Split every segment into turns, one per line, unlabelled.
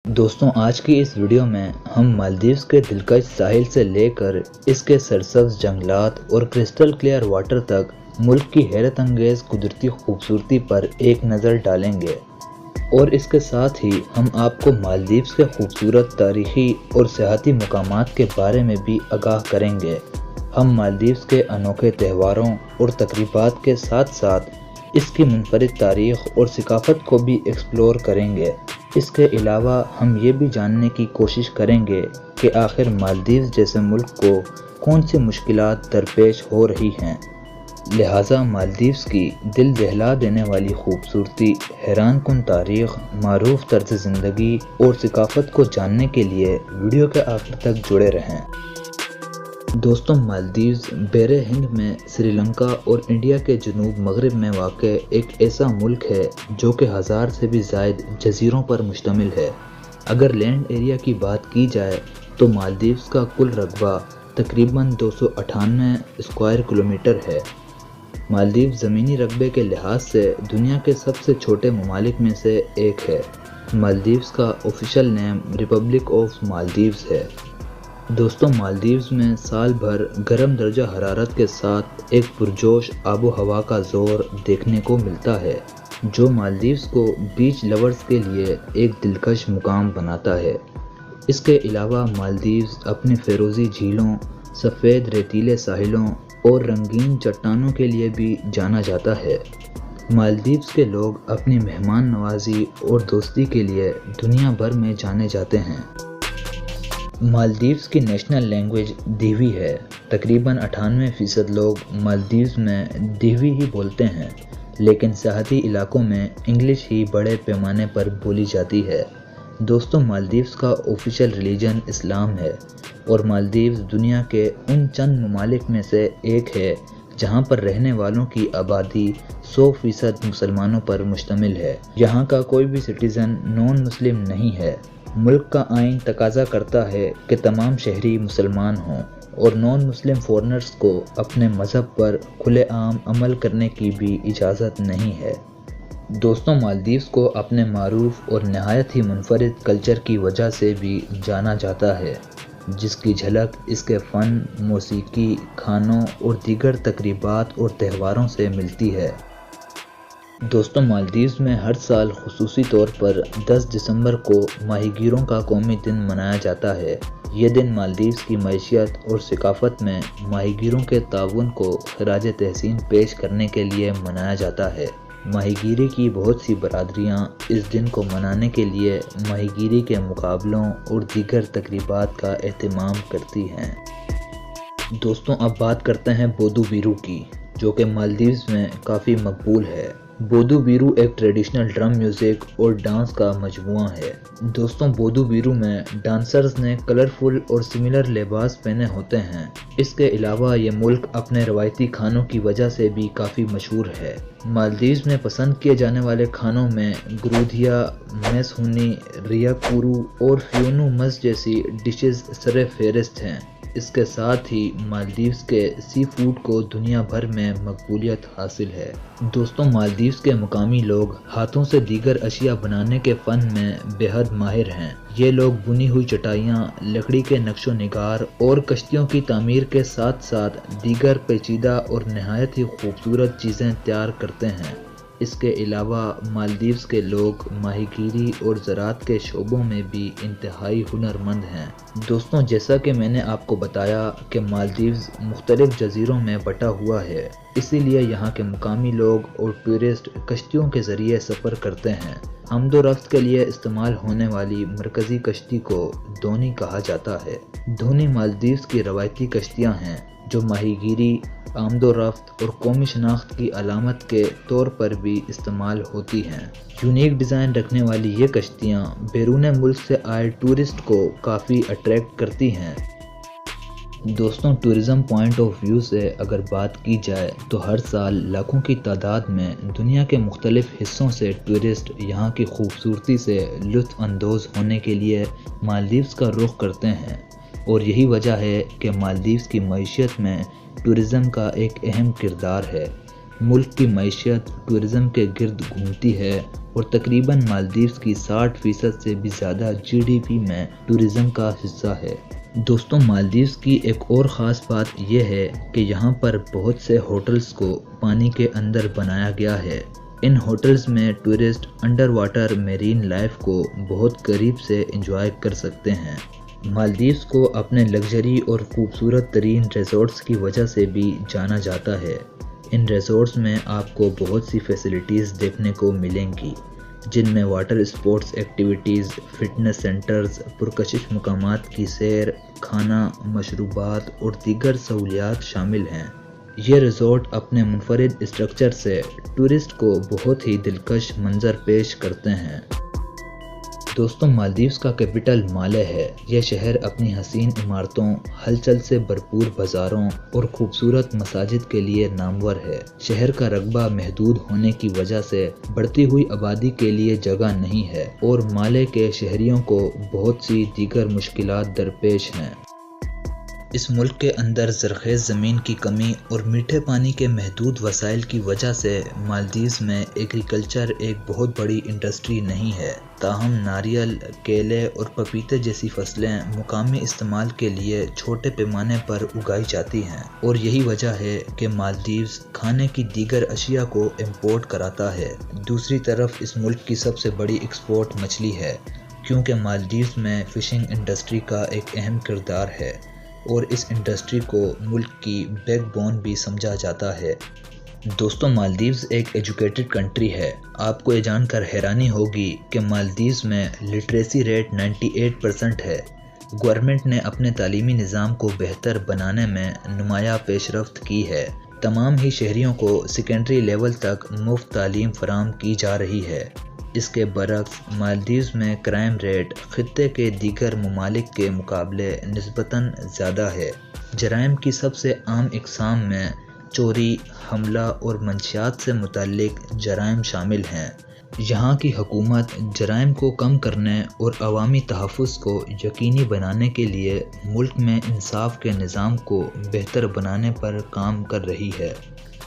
دوستوں آج کی اس ویڈیو میں ہم مالدیوز کے دلکش ساحل سے لے کر اس کے سرسبز جنگلات اور کرسٹل کلیئر واٹر تک ملک کی حیرت انگیز قدرتی خوبصورتی پر ایک نظر ڈالیں گے، اور اس کے ساتھ ہی ہم آپ کو مالدیوز کے خوبصورت تاریخی اور سیاحتی مقامات کے بارے میں بھی آگاہ کریں گے۔ ہم مالدیوز کے انوکھے تہواروں اور تقریبات کے ساتھ ساتھ اس کی منفرد تاریخ اور ثقافت کو بھی ایکسپلور کریں گے۔ اس کے علاوہ ہم یہ بھی جاننے کی کوشش کریں گے کہ آخر مالدیوز جیسے ملک کو کون سی مشکلات درپیش ہو رہی ہیں۔ لہٰذا مالدیوز کی دل دہلا دینے والی خوبصورتی، حیران کن تاریخ، معروف طرز زندگی اور ثقافت کو جاننے کے لیے ویڈیو کے آخر تک جڑے رہیں۔ دوستوں مالدیوز بحر ہند میں سری لنکا اور انڈیا کے جنوب مغرب میں واقع ایک ایسا ملک ہے جو کہ 1000 سے بھی زائد جزیروں پر مشتمل ہے۔ اگر لینڈ ایریا کی بات کی جائے تو مالدیوز کا کل رقبہ تقریباً 298 اسکوائر کلومیٹر ہے۔ مالدیوز زمینی رقبے کے لحاظ سے دنیا کے سب سے چھوٹے ممالک میں سے ایک ہے۔ مالدیوز کا آفیشیل نیم ریپبلک آف مالدیوز ہے۔ دوستوں مالدیوز میں سال بھر گرم درجہ حرارت کے ساتھ ایک پرجوش آب و ہوا کا زور دیکھنے کو ملتا ہے، جو مالدیوز کو بیچ لورز کے لیے ایک دلکش مقام بناتا ہے۔ اس کے علاوہ مالدیوز اپنی فیروزی جھیلوں، سفید ریتیلے ساحلوں اور رنگین چٹانوں کے لیے بھی جانا جاتا ہے۔ مالدیوز کے لوگ اپنی مہمان نوازی اور دوستی کے لیے دنیا بھر میں جانے جاتے ہیں۔ مالدیوز کی نیشنل لینگویج دیہوی ہے۔ تقریباً 98% لوگ مالدیوز میں دیہوی ہی بولتے ہیں، لیکن سیاحتی علاقوں میں انگلش ہی بڑے پیمانے پر بولی جاتی ہے۔ دوستوں مالدیوز کا آفیشیل ریلیجن اسلام ہے، اور مالدیوز دنیا کے ان چند ممالک میں سے ایک ہے جہاں پر رہنے والوں کی آبادی 100% مسلمانوں پر مشتمل ہے۔ یہاں کا کوئی بھی سٹیزن نان مسلم نہیں ہے۔ ملک کا آئین تقاضا کرتا ہے کہ تمام شہری مسلمان ہوں، اور نان مسلم فورنرز کو اپنے مذہب پر کھلے عام عمل کرنے کی بھی اجازت نہیں ہے۔ دوستوں مالدیوز کو اپنے معروف اور نہایت ہی منفرد کلچر کی وجہ سے بھی جانا جاتا ہے، جس کی جھلک اس کے فن، موسیقی، کھانوں اور دیگر تقریبات اور تہواروں سے ملتی ہے۔ دوستوں مالدیوز میں ہر سال خصوصی طور پر 10 دسمبر کو ماہی گیروں کا قومی دن منایا جاتا ہے۔ یہ دن مالدیوز کی معیشت اور ثقافت میں ماہی گیروں کے تعاون کو خراج تحسین پیش کرنے کے لیے منایا جاتا ہے۔ ماہی گیری کی بہت سی برادریاں اس دن کو منانے کے لیے ماہی گیری کے مقابلوں اور دیگر تقریبات کا اہتمام کرتی ہیں۔ دوستوں اب بات کرتے ہیں بودو بیرو کی، جو کہ مالدیوز میں کافی مقبول ہے۔ بودو بیرو ایک ٹریڈیشنل ڈرم میوزک اور ڈانس کا مجموعہ ہے۔ دوستوں بودو بیرو میں ڈانسرز نے کلرفل اور سملر لباس پہنے ہوتے ہیں۔ اس کے علاوہ یہ ملک اپنے روایتی کھانوں کی وجہ سے بھی کافی مشہور ہے۔ مالدیوز میں پسند کیے جانے والے کھانوں میں گرودھیا، میس ہونی، ریا کورو اور فیونو مس جیسی ڈشز سر فہرست ہیں۔ اس کے ساتھ ہی مالدیوز کے سی فوڈ کو دنیا بھر میں مقبولیت حاصل ہے۔ دوستوں مالدیوز کے مقامی لوگ ہاتھوں سے دیگر اشیاء بنانے کے فن میں بے حد ماہر ہیں۔ یہ لوگ بنی ہوئی چٹائیاں، لکڑی کے نقش و نگار اور کشتیوں کی تعمیر کے ساتھ ساتھ دیگر پیچیدہ اور نہایت ہی خوبصورت چیزیں تیار کرتے ہیں۔ اس کے علاوہ مالدیوز کے لوگ ماہی گیری اور زراعت کے شعبوں میں بھی انتہائی ہنرمند ہیں۔ دوستوں جیسا کہ میں نے آپ کو بتایا کہ مالدیوز مختلف جزیروں میں بٹا ہوا ہے، اسی لیے یہاں کے مقامی لوگ اور ٹورسٹ کشتیوں کے ذریعے سفر کرتے ہیں۔ آمد و رفت کے لیے استعمال ہونے والی مرکزی کشتی کو دھونی کہا جاتا ہے۔ دھونی مالدیوز کی روایتی کشتیاں ہیں جو ماہی گیری، آمد و رفت اور قومی شناخت کی علامت کے طور پر بھی استعمال ہوتی ہیں۔ یونیک ڈیزائن رکھنے والی یہ کشتیاں بیرون ملک سے آئے ٹورسٹ کو کافی اٹریکٹ کرتی ہیں۔ دوستوں ٹورزم پوائنٹ آف ویو سے اگر بات کی جائے تو ہر سال لاکھوں کی تعداد میں دنیا کے مختلف حصوں سے ٹورسٹ یہاں کی خوبصورتی سے لطف اندوز ہونے کے لیے مالدیوز کا رخ کرتے ہیں، اور یہی وجہ ہے کہ مالدیوز کی معیشت میں ٹورزم کا ایک اہم کردار ہے۔ ملک کی معیشت ٹورزم کے گرد گھومتی ہے اور تقریباً مالدیوز کی 60% سے بھی زیادہ GDP میں ٹورزم کا حصہ ہے۔ دوستوں، مالدیوز کی ایک اور خاص بات یہ ہے کہ یہاں پر بہت سے ہوٹلز کو پانی کے اندر بنایا گیا ہے۔ ان ہوٹلز میں tourist under water marine life کو بہت قریب سے انجوائے کر سکتے ہیں۔ مالدیوز کو اپنے لگژری اور خوبصورت ترین ریزورٹس کی وجہ سے بھی جانا جاتا ہے۔ ان ریزورٹس میں آپ کو بہت سی فیسلٹیز دیکھنے کو ملیں گی، جن میں water sports activities, fitness centres, پرکشش مقامات کی سیر، کھانا، مشروبات اور دیگر سہولیات شامل ہیں۔ یہ ریزورٹ اپنے منفرد اسٹرکچر سے ٹورسٹ کو بہت ہی دلکش منظر پیش کرتے ہیں۔ دوستوں، مالدیوز کا کیپٹل مالے ہے۔ یہ شہر اپنی حسین عمارتوں، ہلچل سے بھرپور بازاروں اور خوبصورت مساجد کے لیے نامور ہے۔ شہر کا رقبہ محدود ہونے کی وجہ سے بڑھتی ہوئی آبادی کے لیے جگہ نہیں ہے اور مالے کے شہریوں کو بہت سی دیگر مشکلات درپیش ہیں۔ اس ملک کے اندر زرخیز زمین کی کمی اور میٹھے پانی کے محدود وسائل کی وجہ سے مالدیوز میں ایگریکلچر ایک بہت بڑی انڈسٹری نہیں ہے، تاہم ناریل، کیلے اور پپیتے جیسی فصلیں مقامی استعمال کے لیے چھوٹے پیمانے پر اگائی جاتی ہیں، اور یہی وجہ ہے کہ مالدیوز کھانے کی دیگر اشیاء کو امپورٹ کراتا ہے۔ دوسری طرف اس ملک کی سب سے بڑی ایکسپورٹ مچھلی ہے، کیونکہ مالدیوز میں فشنگ انڈسٹری کا ایک اہم کردار ہے اور اس انڈسٹری کو ملک کی بیک بون بھی سمجھا جاتا ہے۔ دوستوں، مالدیوز ایک ایجوکیٹڈ کنٹری ہے۔ آپ کو یہ جان کر حیرانی ہوگی کہ مالدیوز میں لٹریسی ریٹ 98% ہے۔ گورنمنٹ نے اپنے تعلیمی نظام کو بہتر بنانے میں نمایاں پیش رفت کی ہے۔ تمام ہی شہریوں کو سیکنڈری لیول تک مفت تعلیم فراہم کی جا رہی ہے۔ اس کے برعکس مالدیوز میں کرائم ریٹ خطے کے دیگر ممالک کے مقابلے نسبتاً زیادہ ہے۔ جرائم کی سب سے عام اقسام میں چوری، حملہ اور منشیات سے متعلق جرائم شامل ہیں۔ یہاں کی حکومت جرائم کو کم کرنے اور عوامی تحفظ کو یقینی بنانے کے لیے ملک میں انصاف کے نظام کو بہتر بنانے پر کام کر رہی ہے۔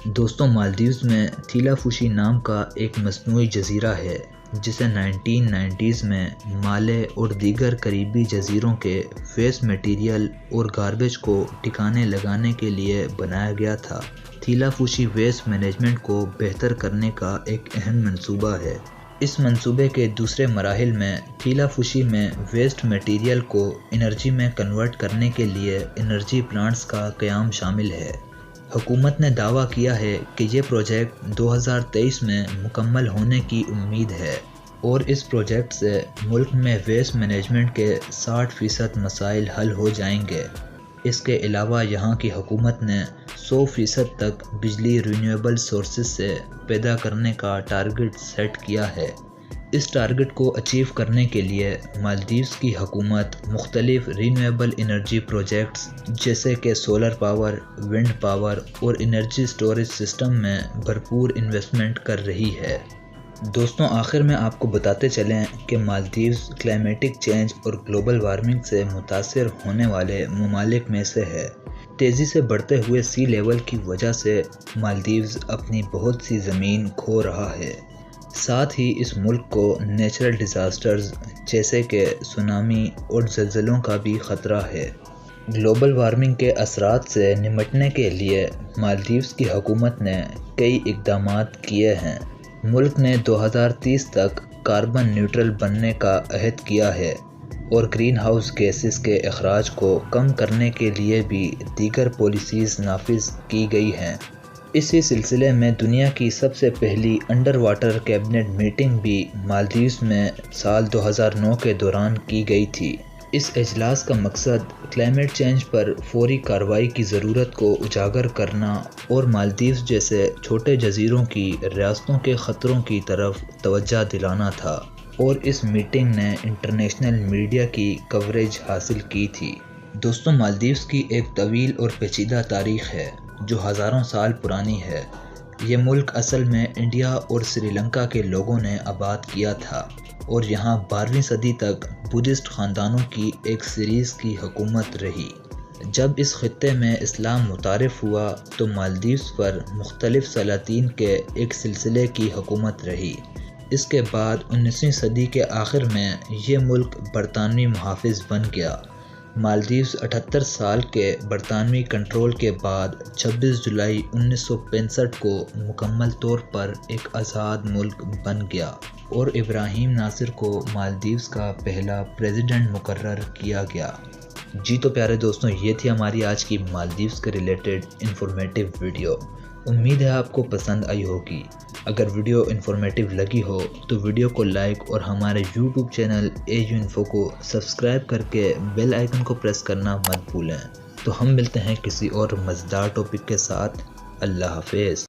دوستوں، مالدیوز میں تھیلا فوشی نام کا ایک مصنوعی جزیرہ ہے، جسے 1990s میں مالے اور دیگر قریبی جزیروں کے ویسٹ میٹیریل اور گاربیج کو ٹھکانے لگانے کے لیے بنایا گیا تھا۔ تھیلا فوشی ویسٹ مینجمنٹ کو بہتر کرنے کا ایک اہم منصوبہ ہے۔ اس منصوبے کے دوسرے مراحل میں تھیلا فوشی میں ویسٹ میٹیریل کو انرجی میں کنورٹ کرنے کے لیے انرجی پلانٹس کا قیام شامل ہے۔ حکومت نے دعویٰ کیا ہے کہ یہ پروجیکٹ 2023 میں مکمل ہونے کی امید ہے اور اس پروجیکٹ سے ملک میں ویسٹ مینجمنٹ کے 60% مسائل حل ہو جائیں گے۔ اس کے علاوہ یہاں کی حکومت نے 100% تک بجلی رینیویبل سورسز سے پیدا کرنے کا ٹارگٹ سیٹ کیا ہے۔ اس ٹارگٹ کو اچیو کرنے کے لیے مالدیوز کی حکومت مختلف رینیویبل انرجی پروجیکٹس جیسے کہ سولر پاور، ونڈ پاور اور انرجی سٹوریج سسٹم میں بھرپور انویسٹمنٹ کر رہی ہے۔ دوستوں، آخر میں آپ کو بتاتے چلیں کہ مالدیوز کلائمیٹک چینج اور گلوبل وارمنگ سے متاثر ہونے والے ممالک میں سے ہے۔ تیزی سے بڑھتے ہوئے سی لیول کی وجہ سے مالدیوز اپنی بہت سی زمین کھو رہا ہے۔ ساتھ ہی اس ملک کو نیچرل ڈیزاسٹرز جیسے کہ سونامی اور زلزلوں کا بھی خطرہ ہے۔ گلوبل وارمنگ کے اثرات سے نمٹنے کے لیے مالدیوز کی حکومت نے کئی اقدامات کیے ہیں۔ ملک نے 2030 تک کاربن نیوٹرل بننے کا عہد کیا ہے اور گرین ہاؤس گیسز کے اخراج کو کم کرنے کے لیے بھی دیگر پالیسیز نافذ کی گئی ہیں۔ اسی سلسلے میں دنیا کی سب سے پہلی انڈر واٹر کیبنٹ میٹنگ بھی مالدیوز میں سال 2009 کے دوران کی گئی تھی۔ اس اجلاس کا مقصد کلائمیٹ چینج پر فوری کارروائی کی ضرورت کو اجاگر کرنا اور مالدیوز جیسے چھوٹے جزیروں کی ریاستوں کے خطروں کی طرف توجہ دلانا تھا، اور اس میٹنگ نے انٹرنیشنل میڈیا کی کوریج حاصل کی تھی۔ دوستوں، مالدیوز کی ایک طویل اور پیچیدہ تاریخ ہے جو ہزاروں سال پرانی ہے۔ یہ ملک اصل میں انڈیا اور سری لنکا کے لوگوں نے آباد کیا تھا اور یہاں 12ویں صدی تک بدھسٹ خاندانوں کی ایک سیریز کی حکومت رہی، جب اس خطے میں اسلام متعارف ہوا تو مالدیوز پر مختلف سلاطین کے ایک سلسلے کی حکومت رہی۔ اس کے بعد 19ویں صدی کے آخر میں یہ ملک برطانوی محافظ بن گیا۔ مالدیوز 78 سال کے برطانوی کنٹرول کے بعد 26 جولائی 1965 کو مکمل طور پر ایک آزاد ملک بن گیا اور ابراہیم ناصر کو مالدیوز کا پہلا پریزیڈنٹ مقرر کیا گیا۔ جی تو پیارے دوستوں، یہ تھی ہماری آج کی مالدیوز کے ریلیٹڈ انفارمیٹیو ویڈیو۔ امید ہے آپ کو پسند آئی ہوگی۔ اگر ویڈیو انفارمیٹیو لگی ہو تو ویڈیو کو لائک اور ہمارے یوٹیوب چینل AU Info کو سبسکرائب کر کے بیل آئیکن کو پریس کرنا مت بھولیں۔ تو ہم ملتے ہیں کسی اور مزیدار ٹاپک کے ساتھ۔ اللہ حافظ۔